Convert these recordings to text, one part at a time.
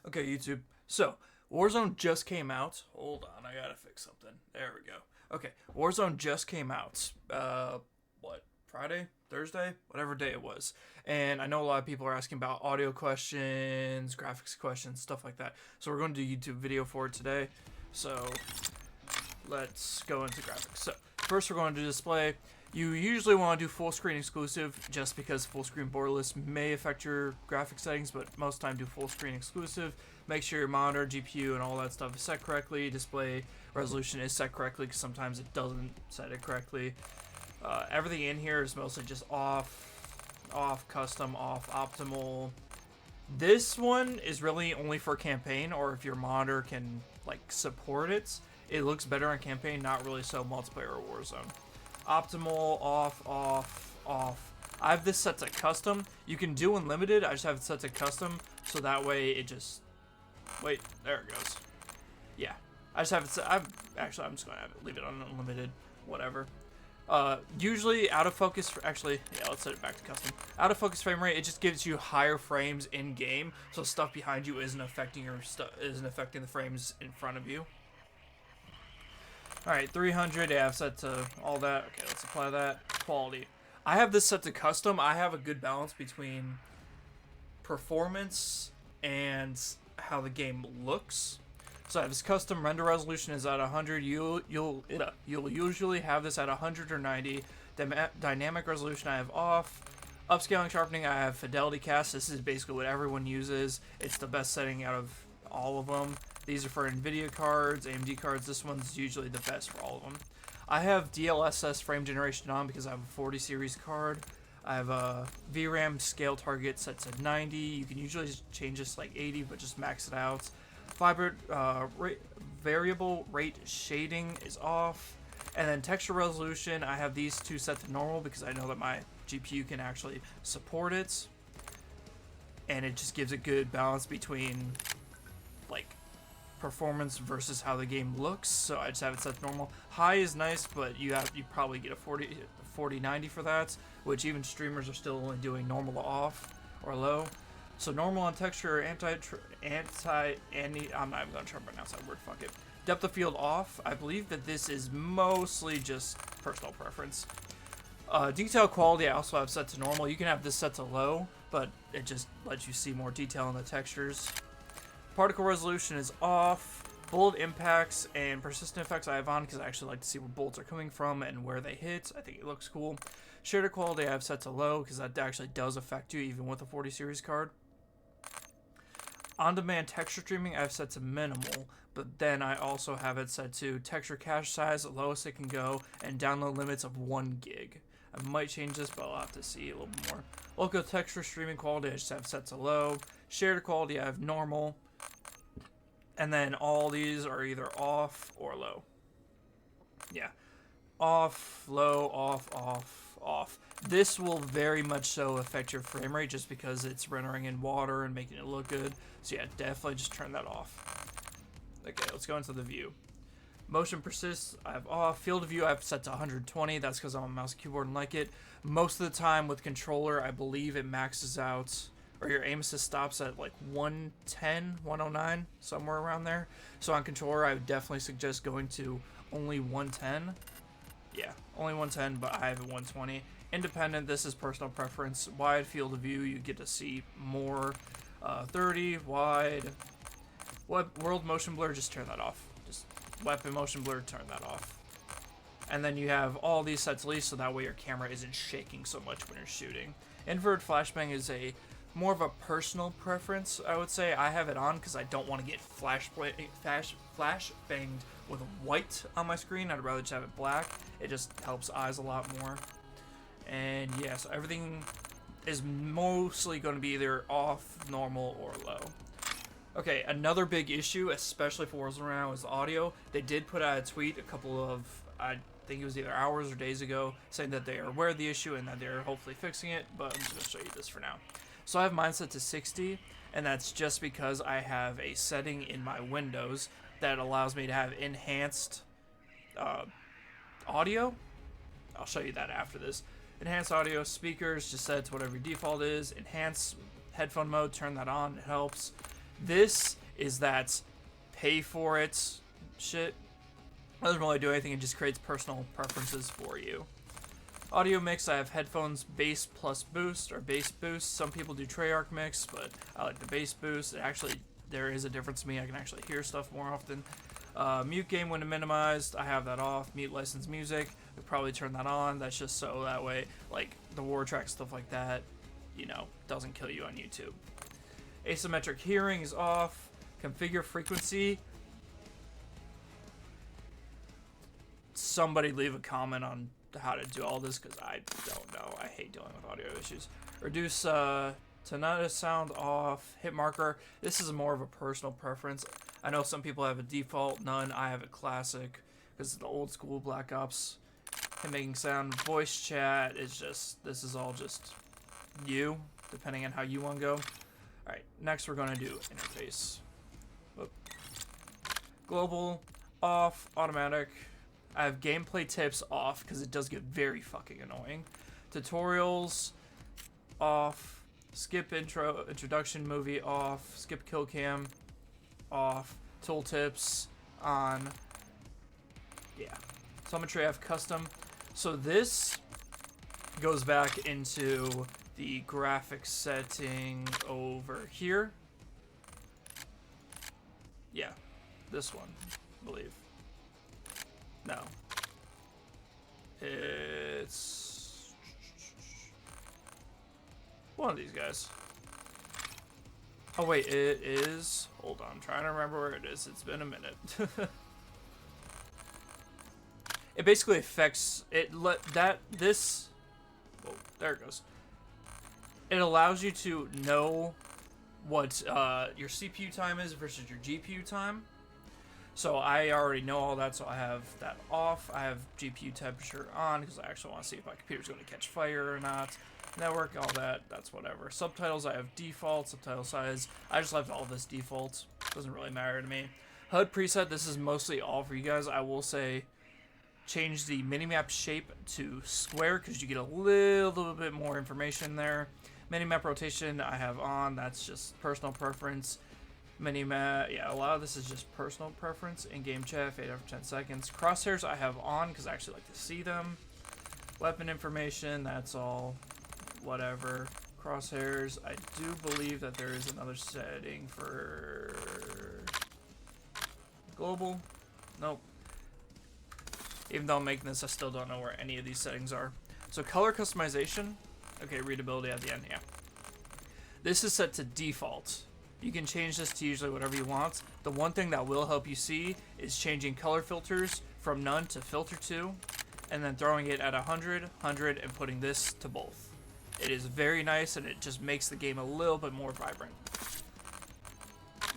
Okay, YouTube. So, Warzone just came out. Hold on, I gotta fix something. There we go. Okay, Warzone just came out. What? Friday? Thursday? Whatever day it was. And I know a lot of people are asking about audio questions, graphics questions, stuff like that. So, we're going to do a YouTube video for it today. So, let's go into graphics. So, first we're going to display. You usually want to do full screen exclusive just because full screen borderless may affect your graphic settings, but most time do full screen exclusive. Make sure your monitor, GPU, and all that stuff is set correctly. Display resolution is set correctly because sometimes it doesn't set it correctly. Everything in here is mostly just off, custom, off, optimal. This one is really only for campaign, or if your monitor can like support it. It looks better on campaign, not really so multiplayer or Warzone. Optimal, off, off, off. I have this set to custom. You can do unlimited. I just have it set to custom, so that way it just... Wait, there it goes. Yeah, I just have it set... I'm just going to leave it on unlimited. Whatever. Usually out of focus... Actually, yeah, let's set it back to custom. Out of focus frame rate, it just gives you higher frames in game, so stuff behind you isn't affecting the frames in front of you. Alright, 300, yeah, I've set to all that. Okay, let's apply that. Quality. I have this set to custom. I have a good balance between performance and how the game looks. So I have this custom render resolution is at 100. You'll usually have this at 100 or 90. Dynamic resolution I have off. Upscaling sharpening I have fidelity cast. This is basically what everyone uses. It's the best setting out of all of them. These are for NVIDIA cards, AMD cards. This one's usually the best for all of them. I have DLSS frame generation on because I have a 40 series card. I have a VRAM scale target set to 90. You can usually change this like 80, but just max it out. Variable rate shading is off. And then texture resolution, I have these two set to normal because I know that my GPU can actually support it. And it just gives a good balance between like performance versus how the game looks, so I just have it set to normal. High is nice, but you probably get a 4090 for that, which even streamers are still only doing normal to off or low. So normal on texture, I'm not even gonna try to pronounce that word, fuck it. Depth of field off. I believe that this is mostly just personal preference. Detail quality I also have set to normal. You can have this set to low, but it just lets you see more detail in the textures. Particle resolution is off. Bullet impacts and persistent effects I have on because I actually like to see where bullets are coming from and where they hit. I think it looks cool. Shader quality I have set to low because that actually does affect you even with a 40 series card. On-demand texture streaming I have set to minimal, but then I also have it set to texture cache size, lowest it can go, and download limits of 1 gig. I might change this, but I'll have to see a little bit more. Local texture streaming quality I just have set to low. Shader quality I have normal. And then all these are either off or low. Yeah. Off, low, off, off, off. This will very much so affect your frame rate just because it's rendering in water and making it look good. So yeah, definitely just turn that off. Okay, let's go into the view. Motion persists, I have off. Field of view I have set to 120. That's because I'm on mouse and keyboard and like it. Most of the time with controller, I believe it maxes out, or your aim assist stops at like 110, 109, somewhere around there. So on controller, I would definitely suggest going to only 110. Yeah, only 110, but I have it 120. Independent, this is personal preference. Wide field of view, you get to see more. 30, wide. World motion blur, just turn that off. Just weapon motion blur, turn that off. And then you have all these sets least, so that way your camera isn't shaking so much when you're shooting. Inverted flashbang is a more of a personal preference, I would say. I have it on because I don't want to get flash banged with white on my screen. I'd rather just have it black. It just helps eyes a lot more. And yeah, so everything is mostly going to be either off, normal, or low. Okay, another big issue, especially for Warzone right now, is the audio. They did put out a tweet a couple of, I think it was either hours or days ago, saying that they are aware of the issue and that they're hopefully fixing it, but I'm just going to show you this for now. So I have mine set to 60, and that's just because I have a setting in my Windows that allows me to have enhanced audio. I'll show you that after this. Enhanced audio, speakers, just set to whatever your default is. Enhanced headphone mode, turn that on, it helps. This is that pay for it shit. Doesn't really do anything, it just creates personal preferences for you. Audio mix, I have headphones bass plus boost or bass boost. Some people do Treyarch mix, but I like the bass boost. It actually, there is a difference to me. I can actually hear stuff more often. Mute game when minimized, I have that off. Mute licensed music, I'd probably turn that on. That's just so that way, like the war track, stuff like that, you know, doesn't kill you on YouTube. Asymmetric hearing is off. Configure frequency. Somebody leave a comment on how to do all this, because I don't know. I hate dealing with audio issues. Reduce tinnitus sound off. Hit marker. This is more of a personal preference. I know some people have a default, none. I have a classic, because it's the old school Black Ops. Hit making sound. Voice chat is just, this is all just you, depending on how you want to go. Alright, next we're going to do interface. Whoop. Global, off, automatic. I have gameplay tips off because it does get very fucking annoying. Tutorials off. Skip introduction movie off. Skip kill cam off. Tooltips on. Yeah. Telemetry I have custom. So this goes back into the graphics setting over here. Yeah, this one, I believe. No. It's one of these guys. Oh wait, it is. Hold on, I'm trying to remember where it is. It's been a minute. It basically affects it. This. Whoa, there it goes. It allows you to know what your CPU time is versus your GPU time. So I already know all that, so I have that off. I have GPU temperature on because I actually want to see if my computer's going to catch fire or not. Network, all that, that's whatever. Subtitles, I have default. Subtitle size, I just left all this default. Doesn't really matter to me. HUD preset, this is mostly all for you guys. I will say change the minimap shape to square because you get a little bit more information there. Minimap rotation, I have on. That's just personal preference. Minimap, yeah, a lot of this is just personal preference. In-game chat, fade after 10 seconds. Crosshairs I have on because I actually like to see them. Weapon information, that's all whatever. Crosshairs, I do believe that there is another setting for global. Nope. Even though I'm making this, I still don't know where any of these settings are. So color customization, okay, readability at the end, yeah. This is set to default. You can change this to usually whatever you want. The one thing that will help you see is changing color filters from none to filter 2, and then throwing it at 100, 100, and putting this to both. It is very nice, and it just makes the game a little bit more vibrant.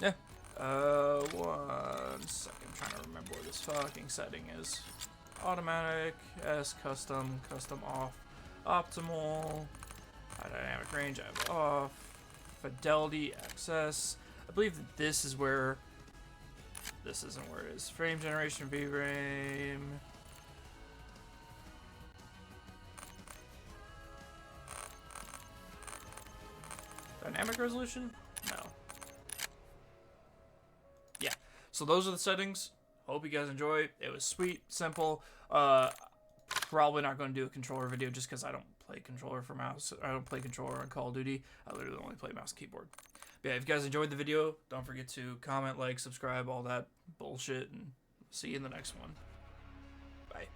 Yeah. 1 second. I'm trying to remember where this fucking setting is. Automatic, S, custom, custom off, optimal, high dynamic range I have off. Fidelity, access. I believe that this is where. This isn't where it is. Frame generation, VRAM. Dynamic resolution? No. Yeah. So those are the settings. Hope you guys enjoy. It was sweet, simple. Probably not going to do a controller video just because I don't play controller for mouse. I don't play controller on Call of Duty. I literally only play mouse and keyboard. But yeah, if you guys enjoyed the video, don't forget to comment, like, subscribe, all that bullshit, and see you in the next one. Bye.